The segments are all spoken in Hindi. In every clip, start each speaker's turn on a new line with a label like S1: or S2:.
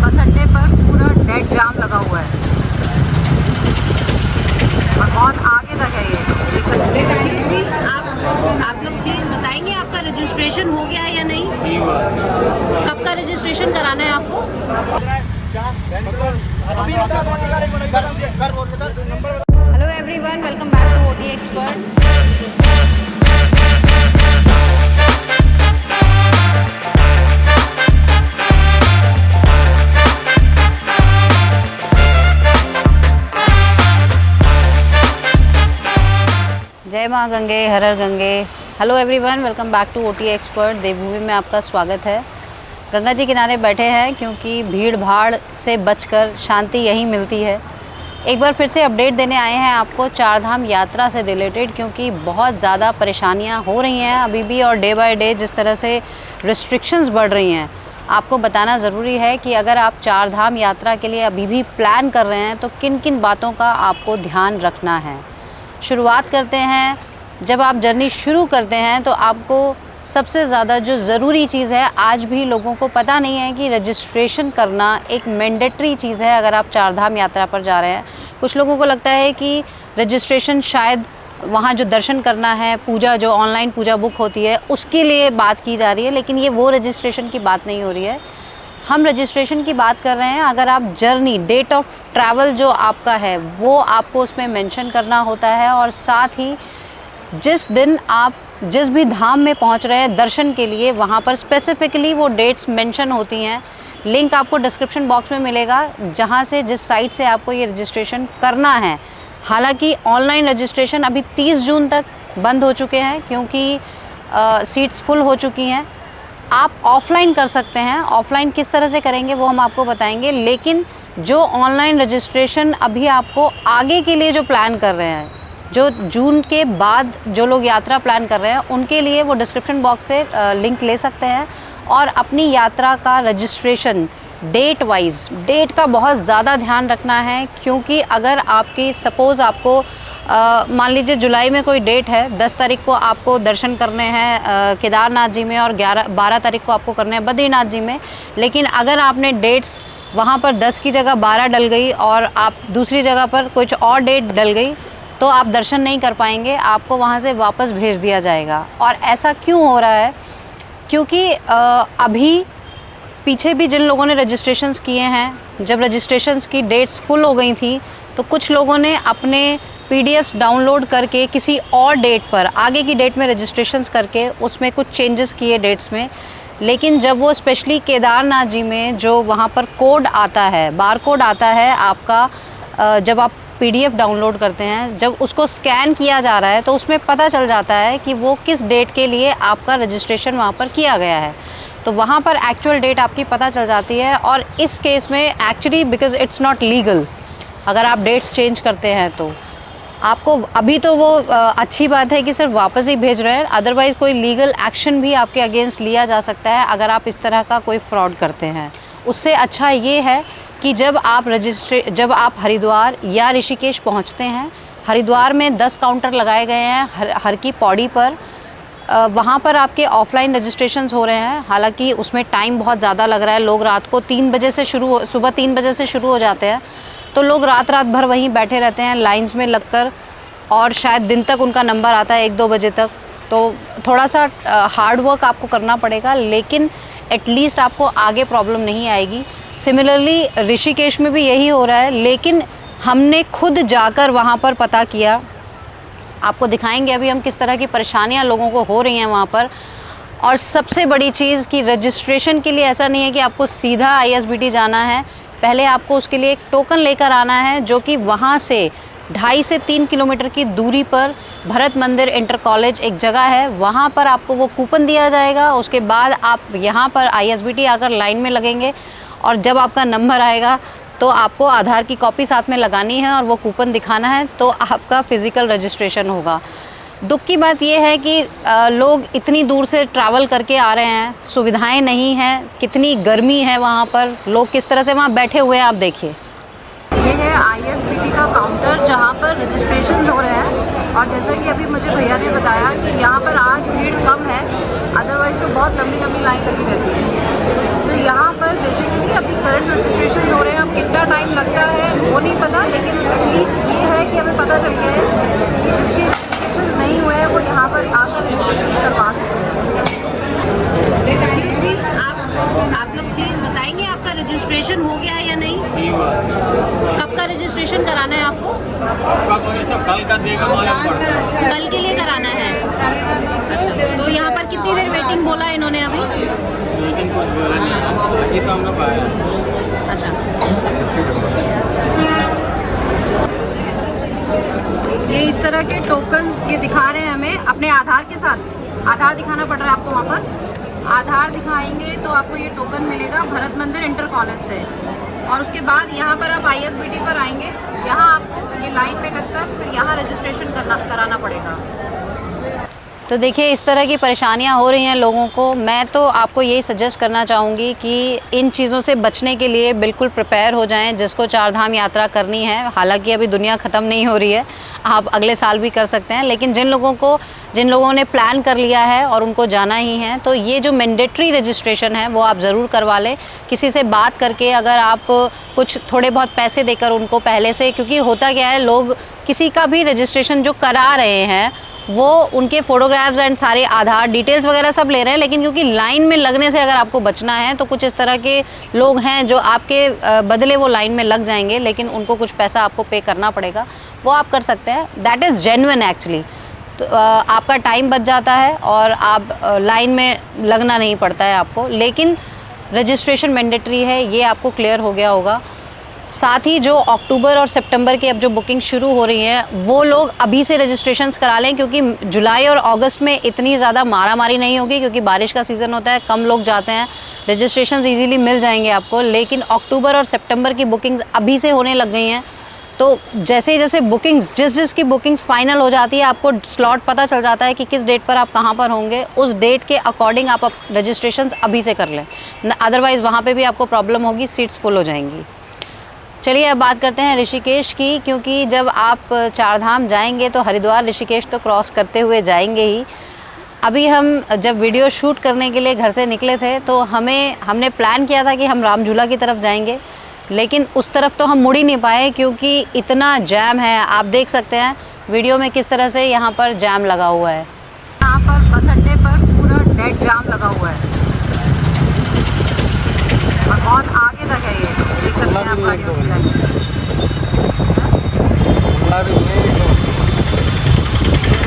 S1: बस अड्डे पर पूरा डेड जाम लगा हुआ है और बहुत आगे तक है ये। एक्सक्यूज मी, आप लोग प्लीज़ बताएंगे आपका रजिस्ट्रेशन हो गया है या नहीं? कब का रजिस्ट्रेशन कराना है आपको? Hello everyone, welcome back to OT expert. जय माँ गंगे, हर हर Gange. Hello everyone, welcome back to OT expert. देवभूमि में आपका स्वागत है। गंगा जी किनारे बैठे हैं क्योंकि भीड़ भाड़ से बचकर शांति यहीं मिलती है। एक बार फिर से अपडेट देने आए हैं आपको चारधाम यात्रा से रिलेटेड, क्योंकि बहुत ज़्यादा परेशानियां हो रही हैं अभी भी, और डे बाय डे जिस तरह से रिस्ट्रिक्शंस बढ़ रही हैं, आपको बताना ज़रूरी है कि अगर आप चारधाम यात्रा के लिए अभी भी प्लान कर रहे हैं तो किन किन बातों का आपको ध्यान रखना है। शुरुआत करते हैं। जब आप जर्नी शुरू करते हैं तो आपको सबसे ज़्यादा जो ज़रूरी चीज़ है, आज भी लोगों को पता नहीं है कि रजिस्ट्रेशन करना एक मैंडेटरी चीज़ है अगर आप चारधाम यात्रा पर जा रहे हैं। कुछ लोगों को लगता है कि रजिस्ट्रेशन शायद वहाँ जो दर्शन करना है, पूजा जो ऑनलाइन पूजा बुक होती है उसके लिए बात की जा रही है, लेकिन ये वो रजिस्ट्रेशन की बात नहीं हो रही है। हम रजिस्ट्रेशन की बात कर रहे हैं अगर आप जर्नी, डेट ऑफ ट्रैवल जो आपका है वो आपको उसमें मेंशन करना होता है, और साथ ही जिस दिन आप जिस भी धाम में पहुंच रहे हैं दर्शन के लिए, वहां पर स्पेसिफिकली वो डेट्स मेंशन होती हैं। लिंक आपको डिस्क्रिप्शन बॉक्स में मिलेगा जहां से, जिस साइट से आपको ये रजिस्ट्रेशन करना है। हालांकि ऑनलाइन रजिस्ट्रेशन अभी 30 जून तक बंद हो चुके हैं क्योंकि सीट्स फुल हो चुकी हैं। आप ऑफ़लाइन कर सकते हैं। ऑफ़लाइन किस तरह से करेंगे वो हम आपको बताएंगे, लेकिन जो ऑनलाइन रजिस्ट्रेशन अभी आपको आगे के लिए जो प्लान कर रहे हैं, जो जून के बाद जो लोग यात्रा प्लान कर रहे हैं, उनके लिए वो डिस्क्रिप्शन बॉक्स से लिंक ले सकते हैं और अपनी यात्रा का रजिस्ट्रेशन डेट वाइज, डेट का बहुत ज़्यादा ध्यान रखना है। क्योंकि अगर आपकी सपोज़ आपको मान लीजिए जुलाई में कोई डेट है, 10 तारीख को आपको दर्शन करने हैं केदारनाथ जी में, और 12 तारीख को आपको करने हैं बद्रीनाथ जी में, लेकिन अगर आपने डेट्स वहाँ पर 10 की जगह 12 डल गई और आप दूसरी जगह पर कुछ और डेट डल गई, तो आप दर्शन नहीं कर पाएंगे, आपको वहाँ से वापस भेज दिया जाएगा। और ऐसा क्यों हो रहा है? क्योंकि अभी पीछे भी जिन लोगों ने रजिस्ट्रेशंस किए हैं, जब रजिस्ट्रेशंस की डेट्स फुल हो गई थी तो कुछ लोगों ने अपने पीडीएफ्स डाउनलोड करके किसी और डेट पर, आगे की डेट में रजिस्ट्रेशंस करके उसमें कुछ चेंजेस किए डेट्स में। लेकिन जब वो स्पेशली केदारनाथ जी में जो वहाँ पर कोड आता है, बार कोड आता है आपका, जब आप पीडीएफ डाउनलोड करते हैं, जब उसको स्कैन किया जा रहा है तो उसमें पता चल जाता है कि वो किस डेट के लिए आपका रजिस्ट्रेशन वहाँ पर किया गया है। तो वहाँ पर एक्चुअल डेट आपकी पता चल जाती है। और इस केस में actually because it's not legal, अगर आप डेट्स चेंज करते हैं तो आपको अभी तो वो अच्छी बात है कि सिर्फ वापस ही भेज रहे हैं, अदरवाइज़ कोई लीगल एक्शन भी आपके अगेंस्ट लिया जा सकता है अगर आप इस तरह का कोई फ्रॉड करते हैं। उससे अच्छा ये है कि जब आप हरिद्वार या ऋषिकेश पहुंचते हैं, हरिद्वार में 10 काउंटर लगाए गए हैं हर की पौड़ी पर। वहाँ पर आपके ऑफ़लाइन रजिस्ट्रेशंस हो रहे हैं। हालांकि उसमें टाइम बहुत ज़्यादा लग रहा है। लोग रात को 3 बजे से सुबह 3 बजे से शुरू हो जाते हैं, तो लोग रात भर वहीं बैठे रहते हैं लाइंस में लगकर, और शायद दिन तक उनका नंबर आता है 1-2 बजे तक। तो थोड़ा सा हार्ड वर्क आपको करना पड़ेगा, लेकिन एटलीस्ट आपको आगे प्रॉब्लम नहीं आएगी। सिमिलरली ऋषिकेश में भी यही हो रहा है, लेकिन हमने खुद जाकर वहाँ पर पता किया। आपको दिखाएंगे अभी हम किस तरह की परेशानियाँ लोगों को हो रही हैं वहाँ पर। और सबसे बड़ी चीज़ कि रजिस्ट्रेशन के लिए ऐसा नहीं है कि आपको सीधा आईएसबीटी जाना है, पहले आपको उसके लिए एक टोकन लेकर आना है, जो कि वहाँ से 2.5 से 3 किलोमीटर की दूरी पर भरत मंदिर इंटर कॉलेज एक जगह है, वहाँ पर आपको वो कूपन दिया जाएगा। उसके बाद आप यहाँ पर आईएसबीटी आकर लाइन में लगेंगे, और जब आपका नंबर आएगा तो आपको आधार की कॉपी साथ में लगानी है और वो कूपन दिखाना है, तो आपका फ़िज़िकल रजिस्ट्रेशन होगा। दुख की बात यह है कि लोग इतनी दूर से ट्रैवल करके आ रहे हैं, सुविधाएं नहीं हैं, कितनी गर्मी है वहाँ पर, लोग किस तरह से वहाँ बैठे हुए हैं आप देखिए। ये है आईएसबीटी का काउंटर जहाँ पर रजिस्ट्रेशन हो रहे हैं, और जैसा कि अभी मुझे भैया ने बताया कि यहाँ पर आज भीड़ कम है, अदरवाइज़ तो बहुत लंबी लंबी लाइन लगी रहती है। तो यहाँ पर बेसिकली अभी करंट रजिस्ट्रेशन हो रहे हैं। अब कितना टाइम लगता है वो नहीं पता, लेकिन एटलीस्ट ये है कि हमें पता चल गया है कि जिसके रजिस्ट्रेशन नहीं हुए हैं वो यहाँ पर आकर रजिस्ट्रेशन करवा सकते हैं। एक्सक्यूज मी, आप लोग प्लीज़ बताएंगे आपका रजिस्ट्रेशन हो गया है या नहीं? कब का रजिस्ट्रेशन कराना है आपको?
S2: कल का देगा, मालूम पड़ता है।
S1: कल के लिए कराना है। अच्छा, तो यहाँ पर कितनी देर वेटिंग बोला है इन्होंने अभी?
S2: वेटिंग कुछ बोला नहीं, अभी तो हम लोग आए।
S1: अच्छा, ये इस तरह के टोकन्स ये दिखा रहे हैं हमें अपने आधार के साथ। आधार दिखाना पड़ रहा है आपको। वहाँ पर आधार दिखाएंगे तो आपको ये टोकन मिलेगा भरत मंदिर इंटर कॉलेज से। और उसके बाद यहाँ पर आप ISBT पर आएंगे। यहाँ आपको ये लाइन में लगकर फिर यहाँ रजिस्ट्रेशन कराना पड़ेगा। तो देखिए इस तरह की परेशानियां हो रही हैं लोगों को। मैं तो आपको यही सजेस्ट करना चाहूँगी कि इन चीज़ों से बचने के लिए बिल्कुल प्रिपेयर हो जाएं। जिसको चार धाम यात्रा करनी है, हालांकि अभी दुनिया ख़त्म नहीं हो रही है, आप अगले साल भी कर सकते हैं, लेकिन जिन लोगों ने प्लान कर लिया है और उनको जाना ही है, तो ये जो मैंडेटरी रजिस्ट्रेशन है वो आप ज़रूर करवा लें। किसी से बात करके, अगर आप कुछ थोड़े बहुत पैसे देकर उनको पहले से, क्योंकि होता क्या है, लोग किसी का भी रजिस्ट्रेशन जो करा रहे हैं वो उनके फ़ोटोग्राफ्स एंड सारे आधार डिटेल्स वगैरह सब ले रहे हैं, लेकिन क्योंकि लाइन में लगने से अगर आपको बचना है तो कुछ इस तरह के लोग हैं जो आपके बदले वो लाइन में लग जाएंगे, लेकिन उनको कुछ पैसा आपको पे करना पड़ेगा। वो आप कर सकते हैं, दैट इज़ जेन्युइन एक्चुअली। तो आपका टाइम बच जाता है और आप लाइन में लगना नहीं पड़ता है आपको। लेकिन रजिस्ट्रेशन मैंडेटरी है, ये आपको क्लियर हो गया होगा। साथ ही जो अक्टूबर और सितंबर की अब जो बुकिंग शुरू हो रही हैं वो लोग अभी से रजिस्ट्रेशंस करा लें, क्योंकि जुलाई और अगस्त में इतनी ज़्यादा मारामारी नहीं होगी, क्योंकि बारिश का सीज़न होता है, कम लोग जाते हैं, रजिस्ट्रेशंस इजीली मिल जाएंगे आपको। लेकिन अक्टूबर और सितंबर की बुकिंग्स अभी से होने लग गई हैं, तो जैसे जैसे बुकिंग्स जिसकी बुकिंग्स फाइनल हो जाती है, आपको स्लॉट पता चल जाता है कि किस डेट पर आप कहाँ पर होंगे, उस डेट के अकॉर्डिंग आप रजिस्ट्रेशन अभी से कर लें, अदरवाइज़ वहाँ पर भी आपको प्रॉब्लम होगी, सीट्स फुल हो जाएंगी। चलिए अब बात करते हैं ऋषिकेश की, क्योंकि जब आप चार धाम जाएंगे तो हरिद्वार ऋषिकेश तो क्रॉस करते हुए जाएंगे ही। अभी हम जब वीडियो शूट करने के लिए घर से निकले थे तो हमने प्लान किया था कि हम राम झूला की तरफ जाएंगे, लेकिन उस तरफ तो हम मुड़ ही नहीं पाए क्योंकि इतना जैम है। आप देख सकते हैं वीडियो में किस तरह से यहाँ पर जैम लगा हुआ है। यहाँ पर बस अड्डे पर पूरा डेड जाम लगा हुआ है और बहुत आगे तक है, ये देख सकते हैं आप गाड़ियों की लाइन।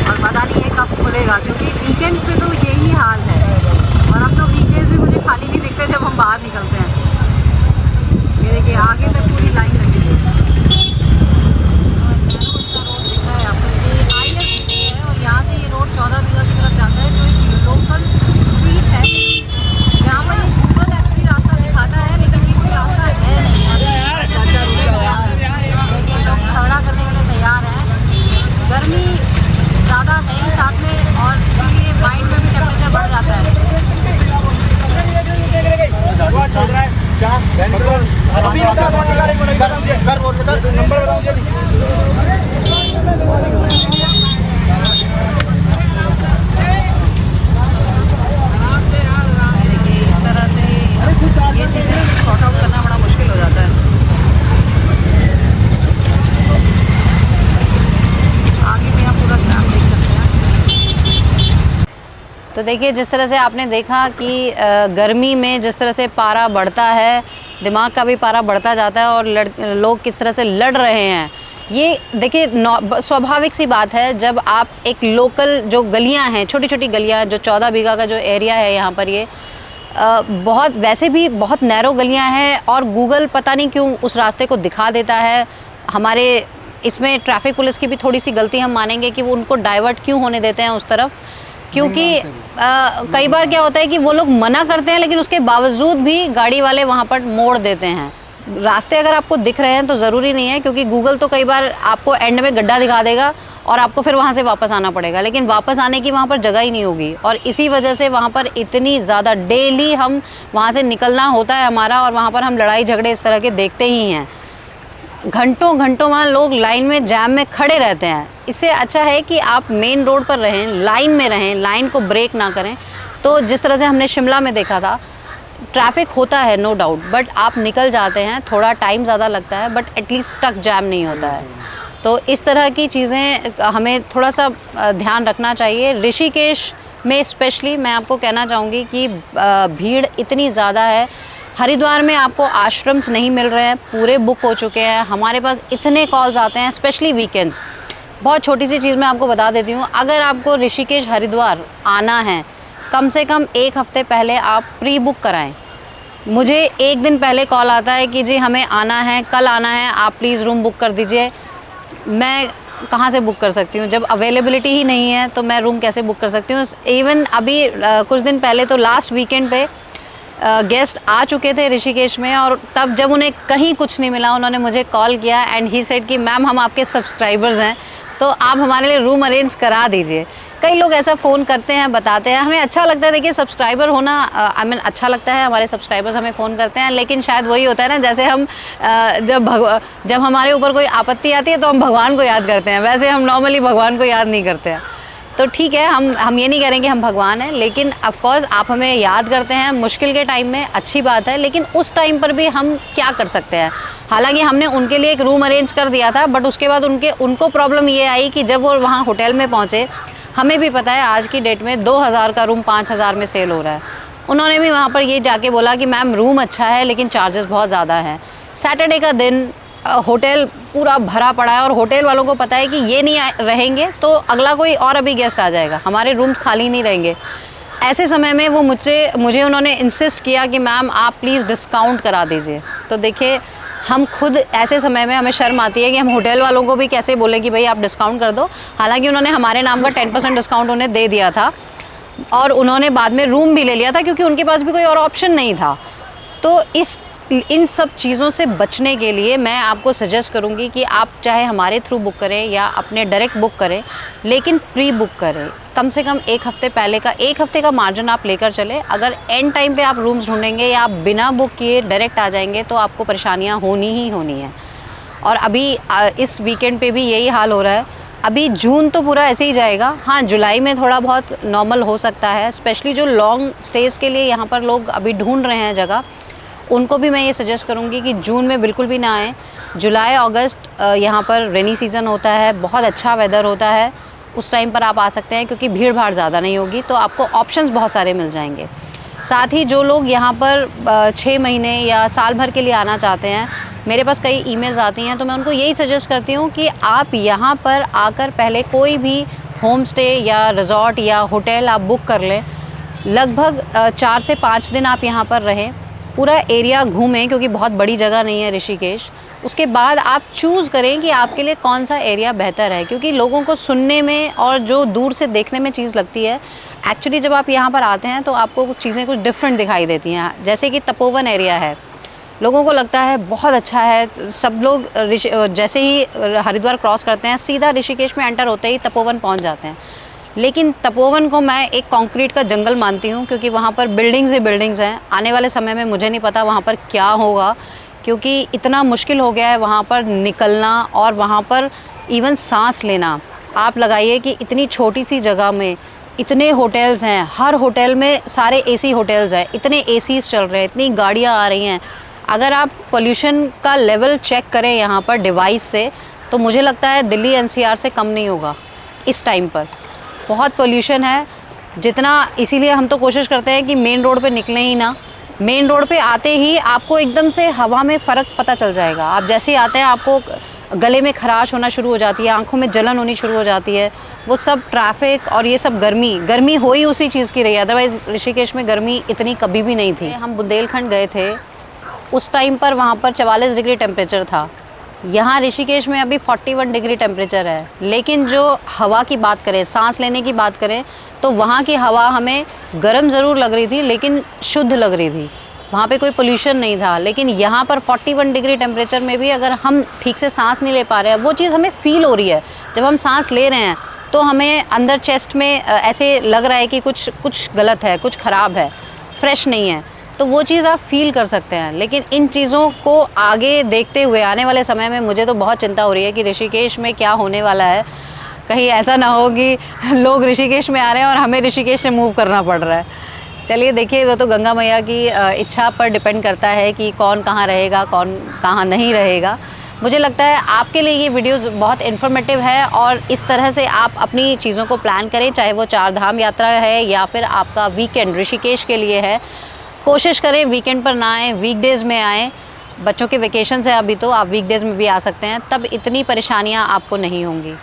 S1: और पता नहीं ये कब खुलेगा, क्योंकि वीकेंड्स पे तो यही हाल है, और अब तो वीकडेज भी मुझे खाली नहीं दिखते जब हम बाहर निकलते हैं। ये देखिए आगे तक पूरी लाइन लगी हुई है और नैरो इसका रोड दिख रहा है आपको। ये ISBT है और यहाँ से ये रोड 14 बीघा की तरफ जाता है, जो एक लोकल स्ट्रीट है जहाँ पर ये गूगल एक्चुअली रास्ता दिखाता है, लेकिन ये कोई रास्ता है नहीं। देखिए लोग झगड़ा करने के लिए तैयार हैं। गर्मी ज़्यादा है ही साथ में, और इसीलिए माइंड में भी टेम्परेचर बढ़ जाता है। इस तरह से ये चीज़ें सॉर्ट आउट करना बड़ा मुश्किल हो जाता है। आगे भी आप पूरा जाम देख सकते हैं। तो देखिए जिस तरह से आपने देखा कि गर्मी में जिस तरह से पारा बढ़ता है, दिमाग का भी पारा बढ़ता जाता है, और लोग किस तरह से लड़ रहे हैं। ये देखिए स्वाभाविक सी बात है, जब आप एक लोकल जो गलियां हैं, छोटी छोटी गलियां, जो 14 बीघा का जो एरिया है यहाँ पर, ये बहुत वैसे भी बहुत नैरो गलियां हैं, और गूगल पता नहीं क्यों उस रास्ते को दिखा देता है। हमारे इसमें ट्रैफिक पुलिस की भी थोड़ी सी गलती हम मानेंगे कि वो उनको डाइवर्ट क्यों होने देते हैं उस तरफ, क्योंकि कई बार क्या होता है कि वो लोग मना करते हैं, लेकिन उसके बावजूद भी गाड़ी वाले वहाँ पर मोड़ देते हैं। रास्ते अगर आपको दिख रहे हैं तो ज़रूरी नहीं है, क्योंकि गूगल तो कई बार आपको एंड में गड्ढा दिखा देगा और आपको फिर वहाँ से वापस आना पड़ेगा, लेकिन वापस आने की वहाँ पर जगह ही नहीं होगी। और इसी वजह से वहाँ पर इतनी ज़्यादा डेली हम वहाँ से निकलना होता है हमारा, और वहाँ पर हम लड़ाई झगड़े इस तरह के देखते ही हैं। घंटों घंटों वहाँ लोग लाइन में जैम में खड़े रहते हैं। इससे अच्छा है कि आप मेन रोड पर रहें, लाइन में रहें, लाइन को ब्रेक ना करें। तो जिस तरह से हमने शिमला में देखा था ट्रैफिक होता है नो डाउट, बट आप निकल जाते हैं, थोड़ा टाइम ज़्यादा लगता है बट एटलीस्ट स्टक जैम नहीं होता है। तो इस तरह की चीज़ें हमें थोड़ा सा ध्यान रखना चाहिए। ऋषिकेश में स्पेशली मैं आपको कहना चाहूँगी कि भीड़ इतनी ज़्यादा है। हरिद्वार में आपको आश्रम्स नहीं मिल रहे हैं, पूरे बुक हो चुके हैं। हमारे पास इतने कॉल्स आते हैं स्पेशली वीकेंड्स। बहुत छोटी सी चीज़ मैं आपको बता देती हूँ, अगर आपको ऋषिकेश हरिद्वार आना है कम से कम 1 हफ़्ते पहले आप प्री बुक कराएं। मुझे 1 दिन पहले कॉल आता है कि जी हमें आना है, कल आना है, आप प्लीज़ रूम बुक कर दीजिए। मैं कहाँ से बुक कर सकती हूँ? जब अवेलेबिलिटी ही नहीं है तो मैं रूम कैसे बुक कर सकती हूँ? इवन अभी कुछ दिन पहले तो लास्ट वीकेंड पे गेस्ट आ चुके थे ऋषिकेश में, और तब जब उन्हें कहीं कुछ नहीं मिला उन्होंने मुझे कॉल किया एंड ही सेड कि मैम हम आपके सब्सक्राइबर्स हैं तो आप हमारे लिए रूम अरेंज करा दीजिए। कई लोग ऐसा फ़ोन करते हैं, बताते हैं, हमें अच्छा लगता है। देखिए सब्सक्राइबर होना आई मीन अच्छा लगता है, हमारे सब्सक्राइबर्स हमें फ़ोन करते हैं, लेकिन शायद वही होता है ना, जैसे हम जब हमारे ऊपर कोई आपत्ति आती है तो हम भगवान को याद करते हैं, वैसे हम नॉर्मली भगवान को याद नहीं करते हैं। तो ठीक है, हम ये नहीं कह रहे कि हम भगवान हैं, लेकिन ऑफ कोर्स आप हमें याद करते हैं मुश्किल के टाइम में, अच्छी बात है। लेकिन उस टाइम पर भी हम क्या कर सकते हैं? हालांकि हमने उनके लिए एक रूम अरेंज कर दिया था, बट उसके बाद उनको प्रॉब्लम ये आई कि जब वो वहाँ होटल में पहुँचे, हमें भी पता है आज की डेट में 2000 का रूम 5000 में सेल हो रहा है। उन्होंने भी वहाँ पर ये जाके बोला कि मैम रूम अच्छा है लेकिन चार्जेस बहुत ज़्यादा हैं। सैटरडे का दिन होटल पूरा भरा पड़ा है और होटल वालों को पता है कि ये नहीं रहेंगे तो अगला कोई और अभी गेस्ट आ जाएगा, हमारे रूम्स खाली नहीं रहेंगे। ऐसे समय में वो मुझे उन्होंने इंसिस्ट किया कि मैम आप प्लीज़ डिस्काउंट करा दीजिए। तो देखिए हम खुद ऐसे समय में हमें शर्म आती है कि हम होटल वालों को भी कैसे बोले कि भाई आप डिस्काउंट कर दो। हालांकि उन्होंने हमारे नाम का 10% डिस्काउंट उन्हें दे दिया था और उन्होंने बाद में रूम भी ले लिया था क्योंकि उनके पास भी कोई और ऑप्शन नहीं था। तो इन सब चीज़ों से बचने के लिए मैं आपको सजेस्ट करूंगी कि आप चाहे हमारे थ्रू बुक करें या अपने डायरेक्ट बुक करें, लेकिन प्री बुक करें। कम से कम 1 हफ़्ते पहले का 1 हफ़्ते का मार्जिन आप लेकर चले। अगर एंड टाइम पे आप रूम्स ढूंढेंगे या आप बिना बुक किए डायरेक्ट आ जाएंगे तो आपको परेशानियाँ होनी ही होनी है। और अभी इस वीकेंड पे भी यही हाल हो रहा है। अभी जून तो पूरा ऐसे ही जाएगा। हाँ, जुलाई में थोड़ा बहुत नॉर्मल हो सकता है, स्पेशली जो लॉन्ग स्टेज़ के लिए यहाँ पर लोग अभी ढूंढ रहे हैं जगह, उनको भी मैं ये सजेस्ट करूँगी कि जून में बिल्कुल भी ना आएँ। जुलाई अगस्त यहाँ पर रेनी सीज़न होता है, बहुत अच्छा वेदर होता है, उस टाइम पर आप आ सकते हैं क्योंकि भीड़ भाड़ ज़्यादा नहीं होगी, तो आपको ऑप्शंस बहुत सारे मिल जाएंगे। साथ ही जो लोग यहाँ पर 6 महीने या साल भर के लिए आना चाहते हैं, मेरे पास कई ईमेल्स आती हैं, तो मैं उनको यही सजेस्ट करती हूँ कि आप यहाँ पर आकर पहले कोई भी होम स्टे या रिज़ॉर्ट या होटल आप बुक कर लें। लगभग 4 से 5 दिन आप यहाँ पर रहें, पूरा एरिया घूमें क्योंकि बहुत बड़ी जगह नहीं है ऋषिकेश। उसके बाद आप चूज़ करें कि आपके लिए कौन सा एरिया बेहतर है, क्योंकि लोगों को सुनने में और जो दूर से देखने में चीज़ लगती है, एक्चुअली जब आप यहाँ पर आते हैं तो आपको कुछ चीज़ें कुछ डिफरेंट दिखाई देती हैं। जैसे कि तपोवन एरिया है, लोगों को लगता है बहुत अच्छा है। सब लोग जैसे ही हरिद्वार क्रॉस करते हैं सीधा ऋषिकेश में एंटर होते ही तपोवन पहुँच जाते हैं, लेकिन तपोवन को मैं एक कंक्रीट का जंगल मानती हूँ क्योंकि वहाँ पर बिल्डिंग्स ही बिल्डिंग्स हैं। आने वाले समय में मुझे नहीं पता वहाँ पर क्या होगा, क्योंकि इतना मुश्किल हो गया है वहाँ पर निकलना और वहाँ पर इवन सांस लेना। आप लगाइए कि इतनी छोटी सी जगह में इतने होटल्स हैं, हर होटल में सारे एसी होटल्स हैं, इतने एसीज चल रहे हैं, इतनी गाड़ियाँ आ रही हैं। अगर आप पोल्यूशन का लेवल चेक करें यहाँ पर डिवाइस से, तो मुझे लगता है दिल्ली एनसीआर से कम नहीं होगा इस टाइम पर। बहुत पोल्यूशन है जितना, इसीलिए हम तो कोशिश करते हैं कि मेन रोड पे निकलें ही ना। मेन रोड पे आते ही आपको एकदम से हवा में फ़र्क पता चल जाएगा। आप जैसे ही आते हैं आपको गले में खराश होना शुरू हो जाती है, आंखों में जलन होनी शुरू हो जाती है। वो सब ट्रैफिक और ये सब गर्मी हो ही उसी चीज़ की रही है। अदरवाइज़ ऋषिकेश में गर्मी इतनी कभी भी नहीं थी। हम बुंदेलखंड गए थे, उस टाइम पर वहाँ पर 44 डिग्री टेम्परेचर था। यहाँ ऋषिकेश में अभी 41 डिग्री टेम्परेचर है, लेकिन जो हवा की बात करें, सांस लेने की बात करें, तो वहाँ की हवा हमें गर्म ज़रूर लग रही थी लेकिन शुद्ध लग रही थी। वहाँ पे कोई पोल्यूशन नहीं था। लेकिन यहाँ पर 41 डिग्री टेम्परेचर में भी अगर हम ठीक से सांस नहीं ले पा रहे हैं, वो चीज़ हमें फ़ील हो रही है। जब हम सांस ले रहे हैं तो हमें अंदर चेस्ट में ऐसे लग रहा है कि कुछ गलत है, कुछ ख़राब है, फ्रेश नहीं है, तो वो चीज़ आप फील कर सकते हैं। लेकिन इन चीज़ों को आगे देखते हुए आने वाले समय में मुझे तो बहुत चिंता हो रही है कि ऋषिकेश में क्या होने वाला है। कहीं ऐसा ना हो कि लोग ऋषिकेश में आ रहे हैं और हमें ऋषिकेश से मूव करना पड़ रहा है। चलिए देखिए, वो तो गंगा मैया की इच्छा पर डिपेंड करता है कि कौन कहाँ रहेगा, कौन कहाँ नहीं रहेगा। मुझे लगता है आपके लिए ये वीडियोज़ बहुत इन्फॉर्मेटिव है और इस तरह से आप अपनी चीज़ों को प्लान करें, चाहे वो 4 धाम यात्रा है या फिर आपका वीकेंड ऋषिकेश के लिए है। कोशिश करें वीकेंड पर ना आएँ, वीकडेज़ में आएँ। बच्चों के वेकेशंस है अभी, तो आप वीकडेज़ में भी आ सकते हैं, तब इतनी परेशानियाँ आपको नहीं होंगी।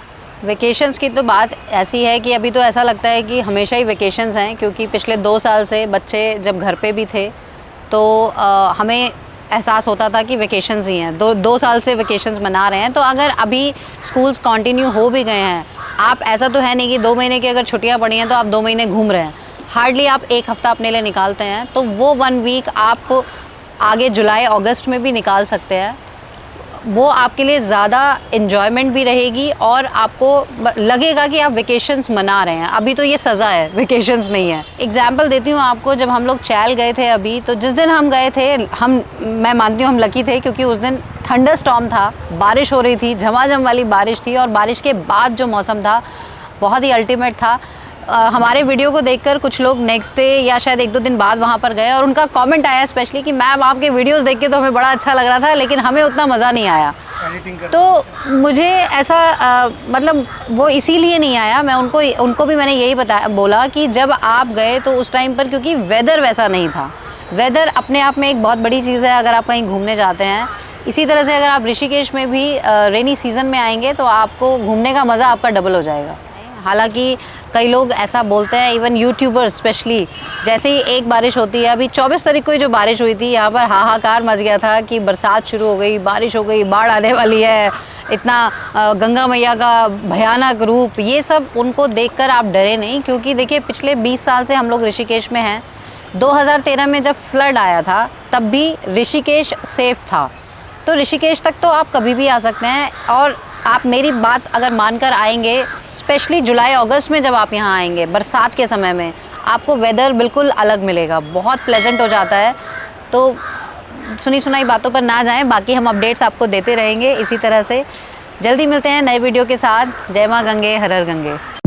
S1: वेकेशंस की तो बात ऐसी है कि अभी तो ऐसा लगता है कि हमेशा ही वेकेशंस हैं, क्योंकि पिछले 2 साल से बच्चे जब घर पे भी थे तो हमें एहसास होता था कि वेकेशंस ही हैं। 2 साल से वेकेशंस मना रहे हैं। तो अगर अभी स्कूल्स कंटिन्यू हो भी गए हैं, आप ऐसा तो है नहीं कि 2 महीने की अगर छुट्टियां पड़ी हैं तो आप 2 महीने घूम रहे हैं। हार्डली आप 1 हफ़्ता अपने लिए निकालते हैं, तो वो 1 वीक आप आगे जुलाई अगस्त में भी निकाल सकते हैं। वो आपके लिए ज़्यादा इन्जॉयमेंट भी रहेगी और आपको लगेगा कि आप वेकेशंस मना रहे हैं। अभी तो ये सज़ा है, वेकेशंस नहीं है। एग्जाम्पल देती हूँ आपको, जब हम लोग चैल गए थे अभी, तो जिस दिन हम गए थे, मैं मानती हूँ हम लकी थे, क्योंकि उस दिन थंडर स्टॉर्म था, बारिश हो रही थी, झमाझम वाली बारिश थी, और बारिश के बाद जो मौसम था बहुत ही अल्टीमेट था। हमारे वीडियो को देखकर कुछ लोग नेक्स्ट डे या शायद 1-2 दिन बाद वहाँ पर गए और उनका कमेंट आया स्पेशली कि मैम आपके वीडियोस देख के तो हमें बड़ा अच्छा लग रहा था, लेकिन हमें उतना मज़ा नहीं आया। तो मुझे ऐसा मतलब वो इसीलिए नहीं आया, मैं उनको भी मैंने यही बोला कि जब आप गए तो उस टाइम पर, क्योंकि वेदर वैसा नहीं था। वेदर अपने आप में एक बहुत बड़ी चीज़ है अगर आप कहीं घूमने जाते हैं। इसी तरह से अगर आप ऋषिकेश में भी रेनी सीज़न में आएंगे तो आपको घूमने का मज़ा आपका डबल हो जाएगा। हालांकि कई लोग ऐसा बोलते हैं, इवन यूट्यूबर्स स्पेशली, जैसे ही एक बारिश होती है, अभी 24 तारीख को ही जो बारिश हुई थी, यहाँ पर हाहाकार मच गया था कि बरसात शुरू हो गई, बारिश हो गई, बाढ़ आने वाली है, इतना गंगा मैया का भयानक रूप। ये सब उनको देखकर आप डरे नहीं, क्योंकि देखिए पिछले 20 साल से हम लोग ऋषिकेश में हैं। 2013 में जब फ्लड आया था तब भी ऋषिकेश सेफ था। तो ऋषिकेश तक तो आप कभी भी आ सकते हैं, और आप मेरी बात अगर मानकर आएंगे, स्पेशली जुलाई अगस्त में जब आप यहाँ आएंगे बरसात के समय में, आपको वेदर बिल्कुल अलग मिलेगा, बहुत प्लेजेंट हो जाता है। तो सुनी सुनाई बातों पर ना जाएं, बाकी हम अपडेट्स आपको देते रहेंगे इसी तरह से। जल्दी मिलते हैं नए वीडियो के साथ। जय माँ गंगे, हर हर गंगे।